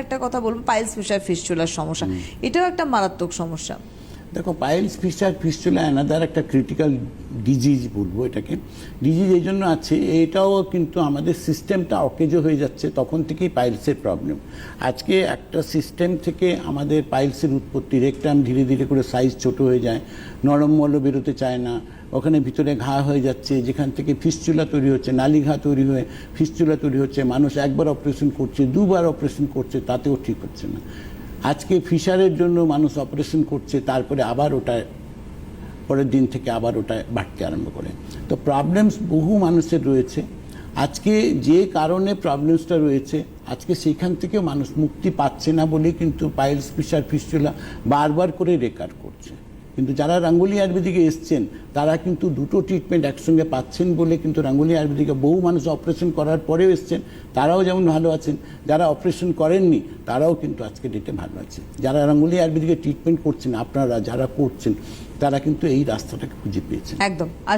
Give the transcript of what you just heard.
একটা কথা বলবো, পাইলস ফিশার ফিস্টুলার সমস্যা, এটাও একটা মারাত্মক সমস্যা। দেখো, পাইলস ফিস্টুলা অ্যানাদার একটা ক্রিটিক্যাল ডিজিজ বলবো এটাকে। ডিজিজ এই জন্য আছে, এটাও কিন্তু আমাদের সিস্টেমটা অকেজো হয়ে যাচ্ছে, তখন থেকেই পাইলসের প্রবলেম। আজকে একটা সিস্টেম থেকে আমাদের পাইলসের উৎপত্তি, রেকটাম ধীরে ধীরে করে সাইজ ছোট হয়ে যায়, নরম মল বেরোতে চায় না, ওখানে ভিতরে ঘা হয়ে যাচ্ছে, যেখান থেকে ফিস্টুলা তৈরি হচ্ছে, নালী ঘা তৈরি হয়ে ফিস্টুলা তৈরি হচ্ছে। মানুষ একবার অপারেশন করছে, দুবার অপারেশন করছে, তাতেও ঠিক হচ্ছে না। আজকে ফিশারের জন্য মানুষ অপারেশন করছে, তারপরে আবার ওটা পরের দিন থেকে আবার ওটা বাড়তে আরম্ভ করে। তো প্রবলেমস বহু মানুষের রয়েছে। আজকে যে কারণে প্রবলেমসটা রয়েছে, আজকে সেইখান থেকেও মানুষ মুক্তি পাচ্ছে না বলেই কিন্তু পাইলস ফিস্টুলা বারবার করে রেকার করছে। কিন্তু যারা রাঙ্গুলি আয়ুর্বেদিকে এসছেন তারা কিন্তু দুটো ট্রিটমেন্ট একসঙ্গে পাচ্ছেন বলে কিন্তু রাঙ্গুলি আয়ুর্বেদিকে বহু মানুষ অপারেশন করার পরেও এসছেন, তারাও যেমন ভালো আছেন। যারা অপারেশন করেননি তারাও কিন্তু আজকে ডেটে ভালো আছে। যারা রাঙ্গুলি আয়ুর্বেদিকে ট্রিটমেন্ট করছেন, আপনারা যারা করছেন, তারা কিন্তু এই রাস্তাটাকে খুঁজে পেয়েছেন। একদম।